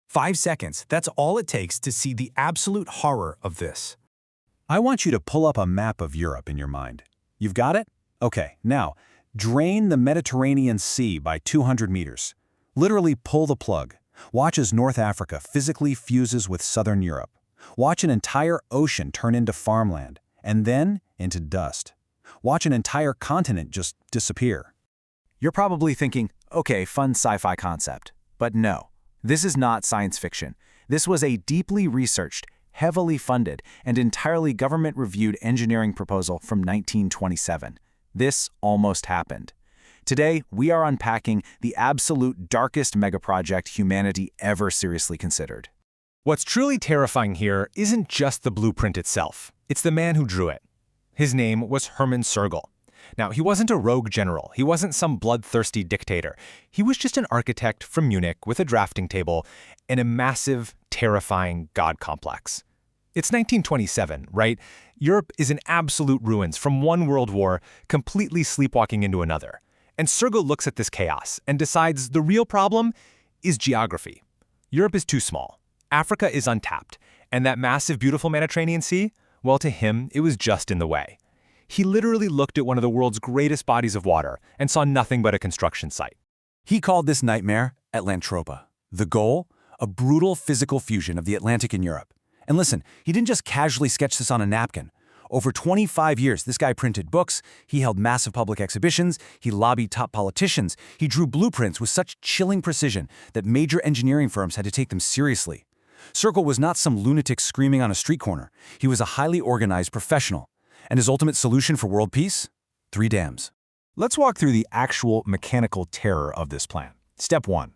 5 seconds, that's all it takes to see the absolute horror of this. I want you to pull up a map of Europe in your mind. You've got it? Okay, now, drain the Mediterranean Sea by 200 meters. Literally pull the plug. Watch as North Africa physically fuses with Southern Europe. Watch an entire ocean turn into farmland, and then into dust. Watch an entire continent just disappear. You're probably thinking, okay, fun sci-fi concept. But no, this is not science fiction. This was a deeply researched, heavily funded, and entirely government-reviewed engineering proposal from 1927. This almost happened. Today, we are unpacking the absolute darkest megaproject humanity ever seriously considered. What's truly terrifying here isn't just the blueprint itself. It's the man who drew it. His name was Hermann Sergel. Now, he wasn't a rogue general. He wasn't some bloodthirsty dictator. He was just an architect from Munich with a drafting table and a massive, terrifying god complex. It's 1927, right? Europe is in absolute ruins from one world war, completely sleepwalking into another. And Sergel looks at this chaos and decides the real problem is geography. Europe is too small. Africa is untapped. And that massive, beautiful Mediterranean Sea, well, to him, it was just in the way. He literally looked at one of the world's greatest bodies of water and saw nothing but a construction site. He called this nightmare Atlantropa. The goal? A brutal physical fusion of the Atlantic and Europe. And listen, he didn't just casually sketch this on a napkin. Over 25 years, this guy printed books, he held massive public exhibitions, he lobbied top politicians, he drew blueprints with such chilling precision that major engineering firms had to take them seriously. Sergel was not some lunatic screaming on a street corner. He was a highly organized professional. And his ultimate solution for world peace? 3 dams. Let's walk through the actual mechanical terror of this plan. Step 1.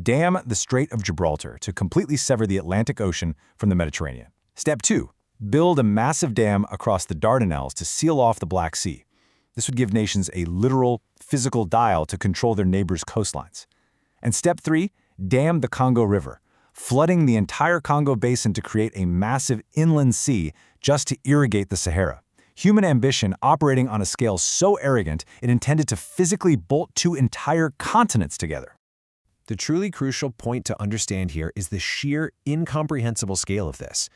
Dam the Strait of Gibraltar to completely sever the Atlantic Ocean from the Mediterranean. Step 2. Build a massive dam across the Dardanelles to seal off the Black Sea. This would give nations a literal, physical dial to control their neighbors' coastlines. And Step 3. Dam the Congo River, flooding the entire Congo Basin to create a massive inland sea just to irrigate the Sahara. Human ambition operating on a scale so arrogant it intended to physically bolt 2 entire continents together. The truly crucial point to understand here is the sheer, incomprehensible scale of this.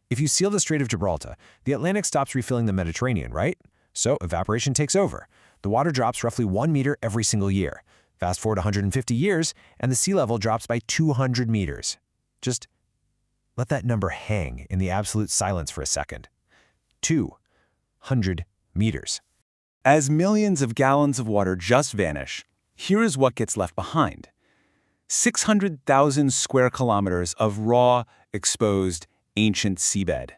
If you seal the Strait of Gibraltar, the Atlantic stops refilling the Mediterranean, right? So evaporation takes over. The water drops roughly 1 meter every single year. Fast forward 150 years, and the sea level drops by 200 meters. Just let that number hang in the absolute silence for a second. 200 meters. As millions of gallons of water just vanish, here is what gets left behind. 600,000 square kilometers of raw, exposed, ancient seabed.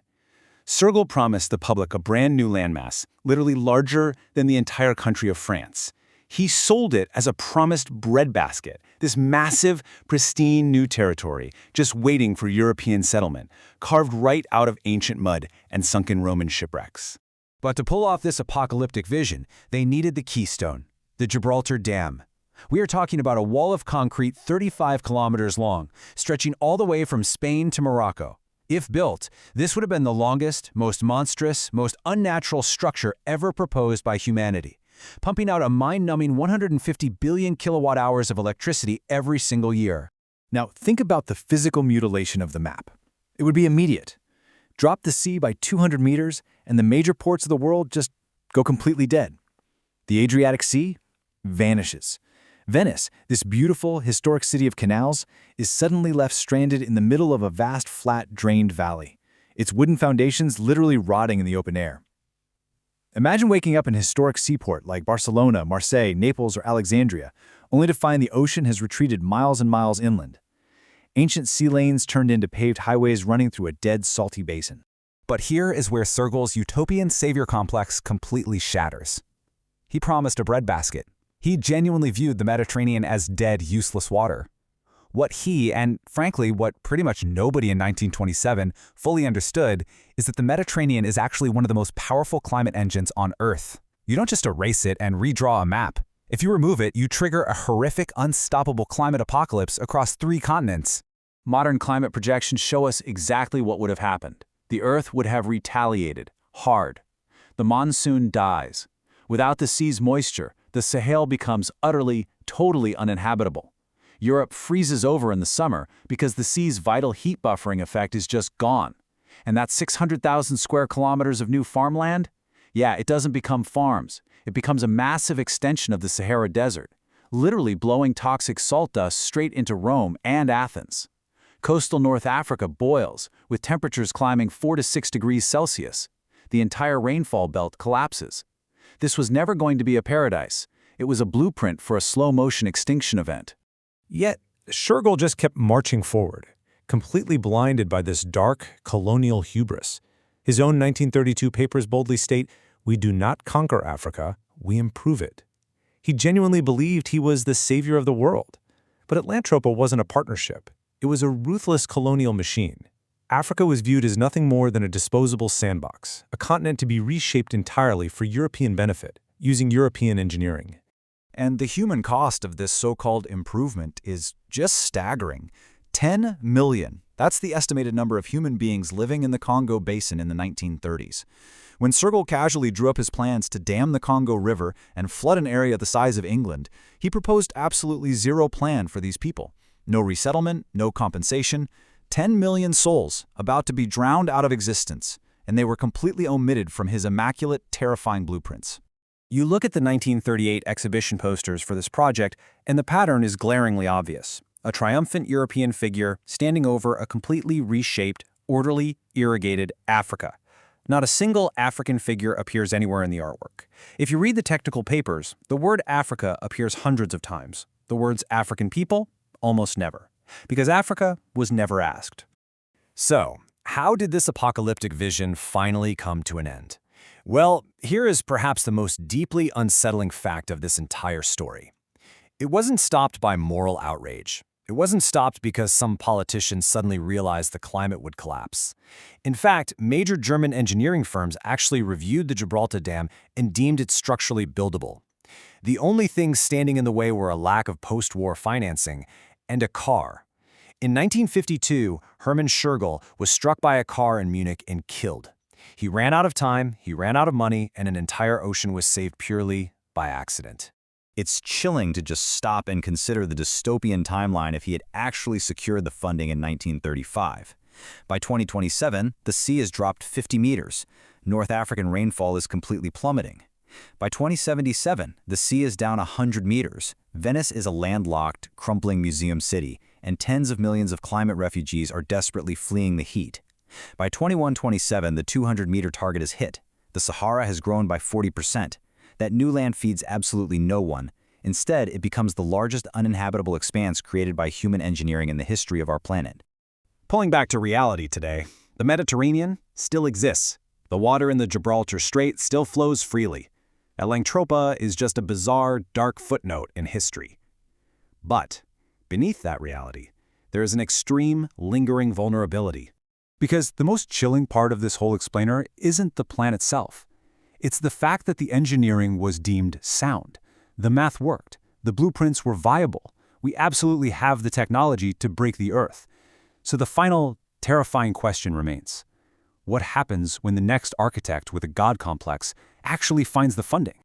Sergel promised the public a brand new landmass, literally larger than the entire country of France. He sold it as a promised breadbasket, this massive, pristine new territory, just waiting for European settlement, carved right out of ancient mud and sunken Roman shipwrecks. But to pull off this apocalyptic vision, they needed the keystone, the Gibraltar Dam. We are talking about a wall of concrete 35 kilometers long, stretching all the way from Spain to Morocco. If built, this would have been the longest, most monstrous, most unnatural structure ever proposed by humanity, pumping out a mind-numbing 150 billion kilowatt hours of electricity every single year. Now, think about the physical mutilation of the map. It would be immediate. Drop the sea by 200 meters, and the major ports of the world just go completely dead. The Adriatic Sea vanishes. Venice, this beautiful, historic city of canals, is suddenly left stranded in the middle of a vast, flat, drained valley, its wooden foundations literally rotting in the open air. Imagine waking up in a historic seaport like Barcelona, Marseille, Naples, or Alexandria, only to find the ocean has retreated miles and miles inland. Ancient sea lanes turned into paved highways running through a dead, salty basin. But here is where Sergel's utopian savior complex completely shatters. He promised a breadbasket. He genuinely viewed the Mediterranean as dead, useless water. What he, and frankly what pretty much nobody in 1927 fully understood, is that the Mediterranean is actually one of the most powerful climate engines on Earth. You don't just erase it and redraw a map. If you remove it, you trigger a horrific, unstoppable climate apocalypse across 3 continents. Modern climate projections show us exactly what would have happened. The Earth would have retaliated, hard. The monsoon dies. Without the sea's moisture, the Sahel becomes utterly, totally uninhabitable. Europe freezes over in the summer because the sea's vital heat buffering effect is just gone. And that 600,000 square kilometers of new farmland? Yeah, it doesn't become farms. It becomes a massive extension of the Sahara Desert, literally blowing toxic salt dust straight into Rome and Athens. Coastal North Africa boils, with temperatures climbing 4 to 6 degrees Celsius. The entire rainfall belt collapses. This was never going to be a paradise. It was a blueprint for a slow-motion extinction event. Yet, Shergill just kept marching forward, completely blinded by this dark, colonial hubris. His own 1932 papers boldly state, "We do not conquer Africa, we improve it." He genuinely believed he was the savior of the world. But Atlantropa wasn't a partnership. It was a ruthless colonial machine. Africa was viewed as nothing more than a disposable sandbox, a continent to be reshaped entirely for European benefit, using European engineering. And the human cost of this so-called improvement is just staggering. 10 million. That's the estimated number of human beings living in the Congo Basin in the 1930s. When Shergill casually drew up his plans to dam the Congo River and flood an area the size of England, he proposed absolutely zero plan for these people. No resettlement, no compensation. 10 million souls about to be drowned out of existence, and they were completely omitted from his immaculate, terrifying blueprints. You look at the 1938 exhibition posters for this project, and the pattern is glaringly obvious. A triumphant European figure standing over a completely reshaped, orderly, irrigated Africa. Not a single African figure appears anywhere in the artwork. If you read the technical papers, the word Africa appears hundreds of times. The words African people, almost never. Because Africa was never asked. So, how did this apocalyptic vision finally come to an end? Well, here is perhaps the most deeply unsettling fact of this entire story. It wasn't stopped by moral outrage. It wasn't stopped because some politician suddenly realized the climate would collapse. In fact, major German engineering firms actually reviewed the Gibraltar Dam and deemed it structurally buildable. The only things standing in the way were a lack of post-war financing and a car. In 1952, Hermann Shergill was struck by a car in Munich and killed. He ran out of time, he ran out of money, and an entire ocean was saved purely by accident. It's chilling to just stop and consider the dystopian timeline if he had actually secured the funding in 1935. By 2027, the sea has dropped 50 meters. North African rainfall is completely plummeting. By 2077, the sea is down 100 meters. Venice is a landlocked, crumbling museum city, and tens of millions of climate refugees are desperately fleeing the heat. By 2127, the 200-meter target is hit. The Sahara has grown by 40%. That new land feeds absolutely no one. Instead, it becomes the largest uninhabitable expanse created by human engineering in the history of our planet. Pulling back to reality today, the Mediterranean still exists. The water in the Gibraltar Strait still flows freely. Atlantropa is just a bizarre, dark footnote in history. But beneath that reality, there is an extreme, lingering vulnerability. Because the most chilling part of this whole explainer isn't the plan itself. It's the fact that the engineering was deemed sound. The math worked. The blueprints were viable. We absolutely have the technology to break the Earth. So the final, terrifying question remains. What happens when the next architect with a God complex actually finds the funding?